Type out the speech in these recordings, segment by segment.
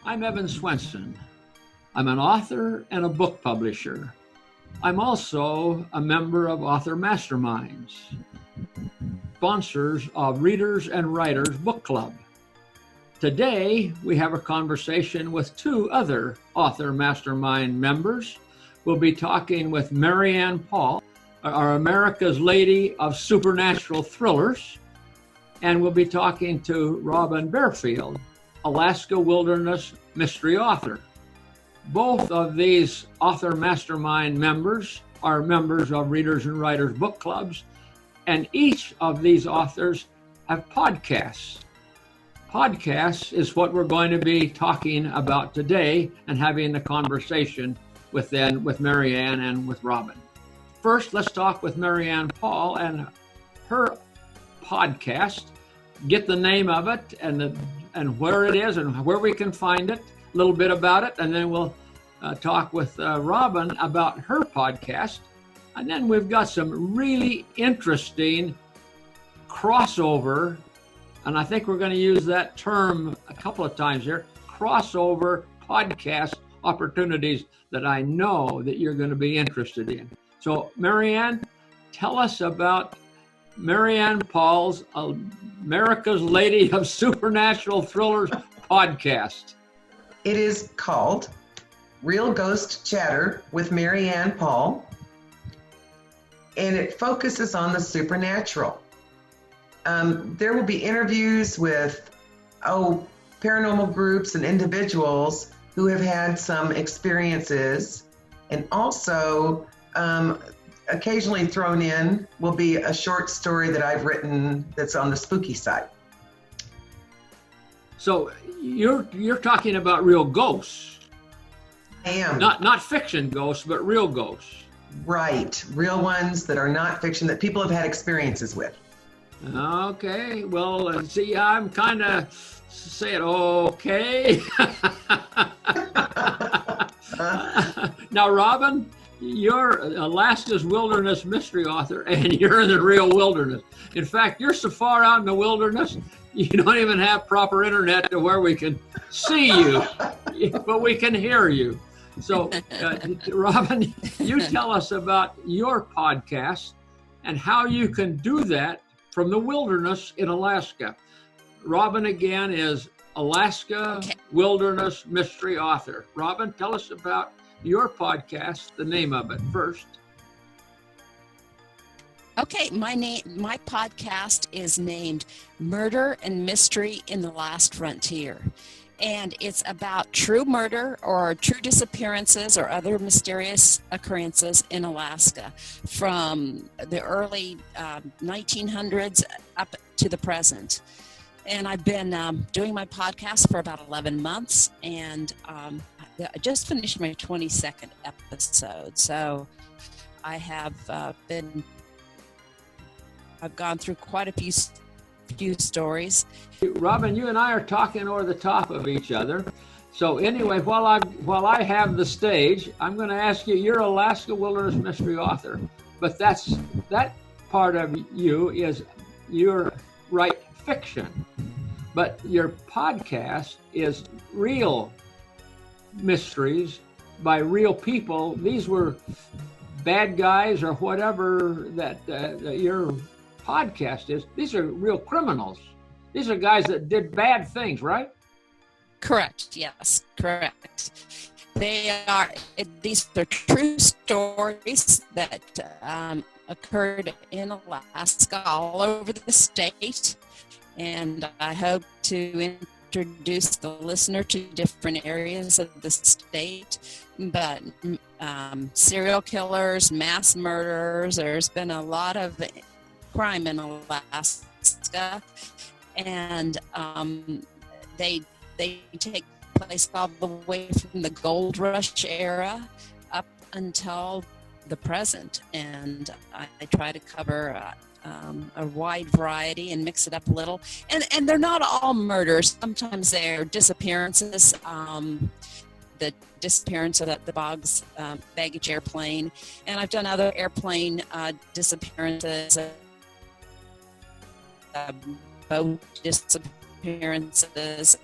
I'm Evan Swenson. I'm an author and a book publisher. I'm also a member of Author Masterminds, sponsors of Readers and Writers Book Club. Today, we have a conversation with two other Author Mastermind members. We'll be talking with Marianne Paul, our America's Lady of Supernatural Thrillers, and we'll be talking to Robin Barefield, Alaska Wilderness mystery author. Both of these Author Mastermind members are members of Readers and Writers Book Clubs, and each of these authors have podcasts. Podcasts is what we're going to be talking about today and having a conversation with Marianne and with Robin. First, let's talk with Marianne Paul and her podcast. Get the name of it and where it is and where we can find it, a little bit about it, and then we'll talk with Robin about her podcast. And then we've got some really interesting crossover, and I think we're going to use that term a couple of times here, crossover podcast opportunities that I know that you're going to be interested in. So Marianne, tell us about Marianne Paul's America's Lady of Supernatural Thrillers podcast. It is called Real Ghost Chatter with Marianne Paul, and it focuses on the supernatural. There will be interviews with paranormal groups and individuals who have had some experiences, and also occasionally thrown in will be a short story that I've written that's on the spooky side. So you're talking about real ghosts. I am. Not fiction ghosts, but real ghosts. Right. Real ones that are not fiction, that people have had experiences with. Okay. Well, see, I'm kind of saying, okay. Now, Robin, you're Alaska's wilderness mystery author, and you're in the real wilderness. In fact, you're so far out in the wilderness, you don't even have proper internet to where we can see you, but we can hear you. So, Robin, you tell us about your podcast and how you can do that from the wilderness in Alaska. Robin, again, is Alaska Wilderness Mystery Author. Robin, tell us about your podcast, the name of it first. Okay, my podcast is named Murder and Mystery in the Last Frontier. And it's about true murder or true disappearances or other mysterious occurrences in Alaska from the early 1900s up to the present. And I've been doing my podcast for about 11 months, and I just finished my 22nd episode. So I have I've gone through quite a few stories. Robin, you and I are talking over the top of each other. So anyway, while I have the stage, I'm going to ask you, you're Alaska Wilderness Mystery Author, but that part of you is you write fiction, but your podcast is real mysteries by real people. These were bad guys or whatever that your podcast is. These are real criminals. These are guys that did bad things, right? Correct. Yes, correct. These are true stories that occurred in Alaska, all over the state, and I hope to introduce the listener to different areas of the state. But serial killers, mass murderers, there's been a lot of crime in Alaska, and they take place all the way from the gold rush era up until the present, and I try to cover a wide variety and mix it up a little, and they're not all murders. Sometimes they're disappearances, the disappearance of the Boggs baggage airplane, and I've done other airplane disappearances, boat disappearances, appearances,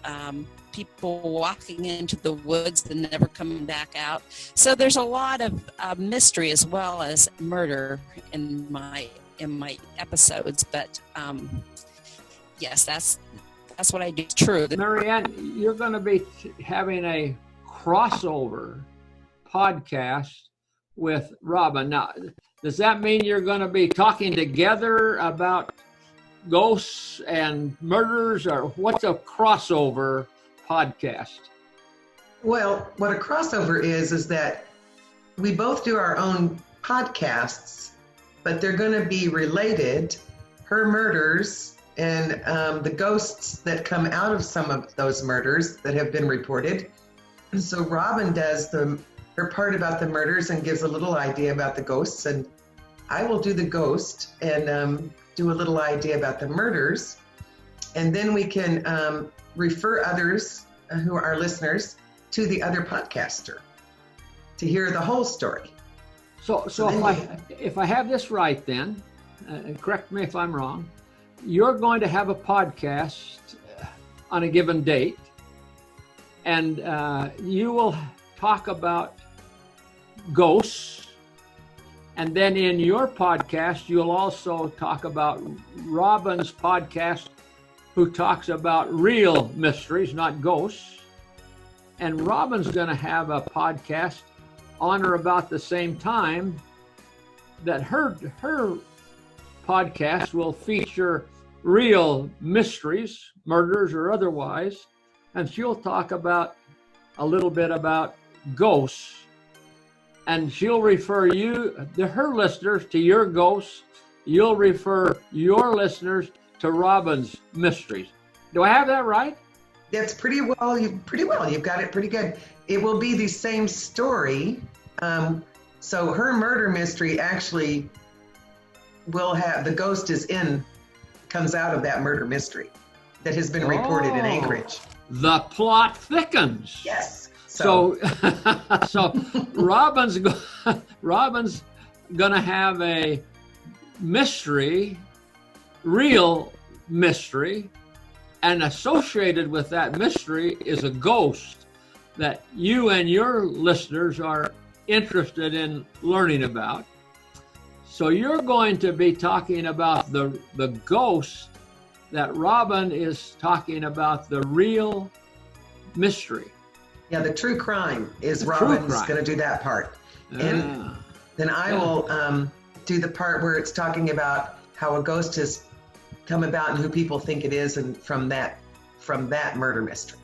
people walking into the woods and never coming back out. So there's a lot of mystery as well as murder in my episodes. But yes, that's what I do. It's true. Marianne, you're going to be having a crossover podcast with Robin. Now, does that mean you're going to be talking together about ghosts and murders, or what's a crossover podcast? Well, what a crossover is that we both do our own podcasts, but they're going to be related. Her murders and the ghosts that come out of some of those murders that have been reported. And so Robin does her part about the murders and gives a little idea about the ghosts, and I will do the ghost and do a little idea about the murders. And then we can refer others who are our listeners to the other podcaster to hear the whole story. So if I have this right, then, correct me if I'm wrong, you're going to have a podcast on a given date, and you will talk about ghosts, and then in your podcast you'll also talk about Robin's podcast, who talks about real mysteries, not ghosts. And Robin's going to have a podcast on or about the same time that her podcast will feature real mysteries, murders or otherwise, and she'll talk about a little bit about ghosts, and she'll refer her listeners to your ghosts. You'll refer your listeners to Robin's mysteries. Do I have that right? That's pretty well. You've got it pretty good. It will be the same story. So her murder mystery actually will have the ghost comes out of that murder mystery that has been reported in Anchorage. The plot thickens. Yes. So Robin's gonna have a mystery, real mystery, and associated with that mystery is a ghost that you and your listeners are interested in learning about. So you're going to be talking about the ghost that Robin is talking about, the real mystery. Yeah, the true crime is Robin's going to do that part. And then I will do the part where it's talking about how a ghost has come about and who people think it is, and from that murder mystery.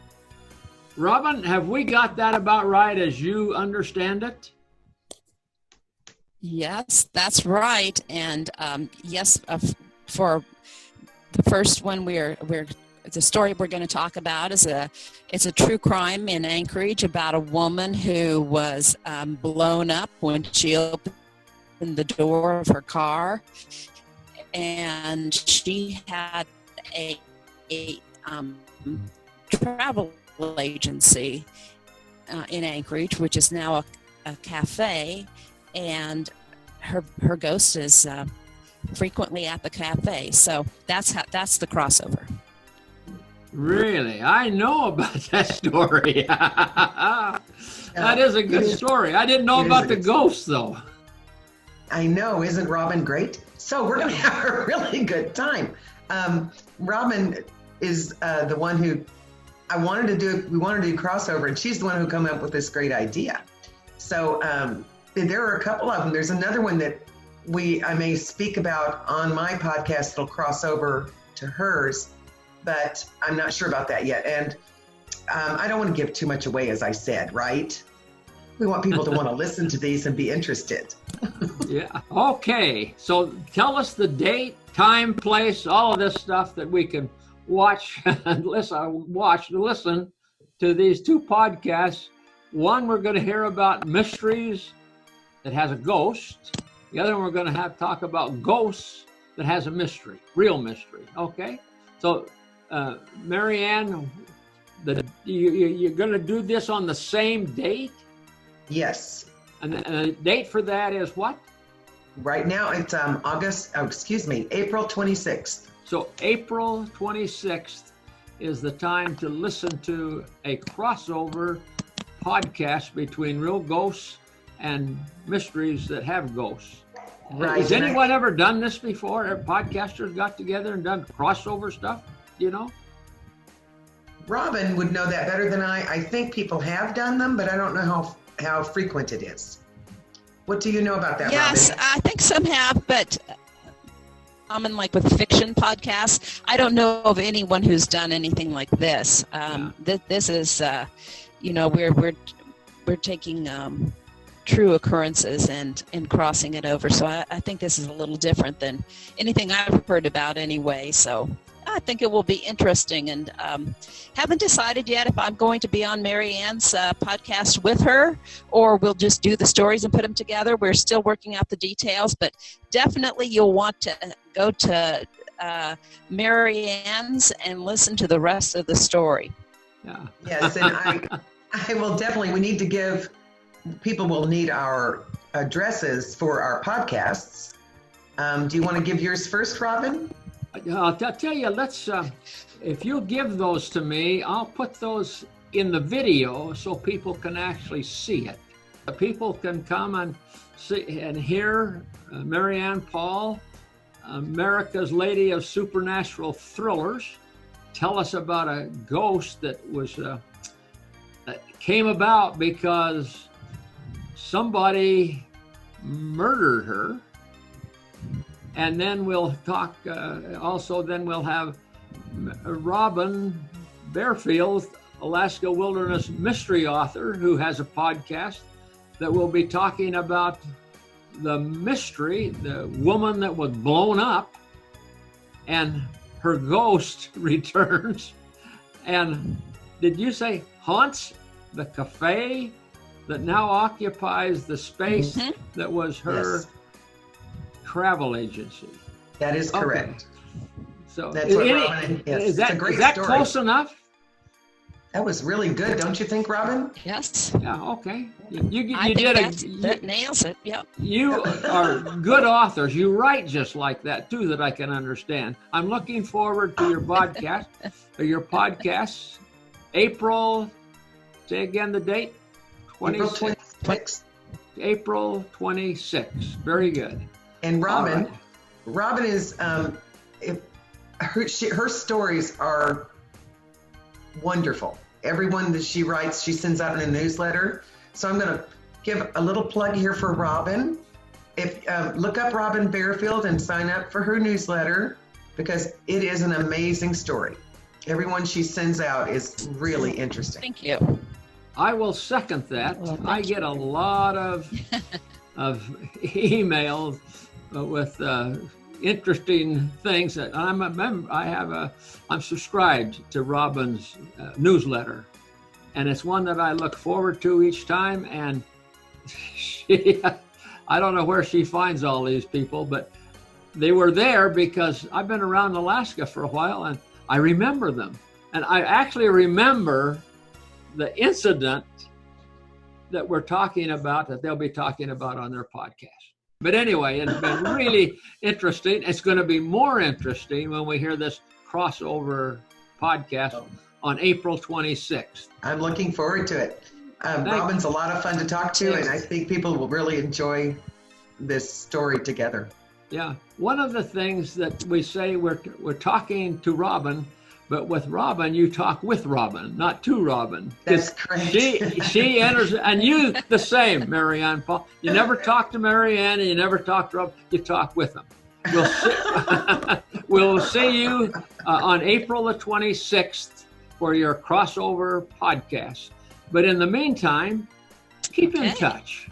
Robin, have we got that about right as you understand it? Yes, that's right. And yes, for the first one, the story we're going to talk about it's a true crime in Anchorage about a woman who was blown up when she opened the door of her car, and she had a travel agency in Anchorage, which is now a cafe, and her ghost is frequently at the cafe. So that's the crossover. Really? I know about that story. That is a good story. I didn't know about the ghost, though. I know. Isn't Robin great? So we're going to have a really good time. Robin is the one who we wanted to do crossover, and she's the one who came up with this great idea. So there are a couple of them. There's another one that I may speak about on my podcast. It'll cross over to hers, but I'm not sure about that yet. And I don't want to give too much away, as I said, right? We want people to want to listen to these and be interested. Yeah. Okay. So tell us the date, time, place, all of this stuff that we can watch and listen to these two podcasts. One, we're going to hear about mysteries that has a ghost. The other one, we're going to talk about ghosts that has a mystery, real mystery. Okay. So, Marianne, you're going to do this on the same date? Yes. And the date for that is what? Right now it's April 26th. So April 26th is the time to listen to a crossover podcast between real ghosts and mysteries that have ghosts. Right. Has anyone ever done this before? Have podcasters got together and done crossover stuff? You know? Robin would know that better than I. I think people have done them, but I don't know how frequent it is. What do you know about that, Yes, Robin? I think some have, but common like with fiction podcasts, I don't know of anyone who's done anything like this. This is, we're taking true occurrences and crossing it over. So I think this is a little different than anything I've heard about anyway. So I think it will be interesting, and haven't decided yet if I'm going to be on Mary Ann's podcast with her, or we'll just do the stories and put them together. We're still working out the details, but definitely you'll want to go to Mary Ann's and listen to the rest of the story. Yeah. Yes, and I will definitely, people will need our addresses for our podcasts. Do you want to give yours first, Robin? I'll tell you, let's, if you'll give those to me, I'll put those in the video so people can actually see it. People can come and see and hear Mary Ann Paul, America's Lady of Supernatural Thrillers, tell us about a ghost that came about because somebody murdered her. And then we'll talk, then we'll have Robin Barefield, Alaska Wilderness mystery author, who has a podcast that will be talking about the mystery, the woman that was blown up, and her ghost returns. And did you say haunts the cafe that now occupies the space that was her travel agency? That is correct. So that's what Robin, yes, is that, it's a great is that story. Close enough? That was really good, don't you think, Robin? Yes. Yeah, okay. That nails it. Yep. You are good authors. You write just like that too, that I can understand. I'm looking forward to your podcast. Podcasts. April, say again the date. April 26th. April 26th. Very good. And Robin is, her stories are wonderful. Everyone that she writes, she sends out in a newsletter. So I'm going to give a little plug here for Robin. If look up Robin Barefield and sign up for her newsletter, because it is an amazing story. Everyone she sends out is really interesting. Thank you. I will second that. Well, I get a lot of emails with interesting things that I'm a member. I'm subscribed to Robin's newsletter, and it's one that I look forward to each time. And I don't know where she finds all these people, but they were there because I've been around Alaska for a while, and I remember them. And I actually remember the incident that we're talking about, that they'll be talking about on their podcast. But anyway, it's been really interesting. It's going to be more interesting when we hear this crossover podcast on April 26th. I'm looking forward to it. Robin's a lot of fun to talk to, and I think people will really enjoy this story together. Yeah. One of the things that we say, we're talking to Robin, but with Robin, you talk with Robin, not to Robin. That's correct. She enters, and you the same, Mary Ann Paul. You never talk to Mary Ann, and you never talk to Robin. You talk with them. We'll see you on April the 26th for your crossover podcast. But in the meantime, keep in touch.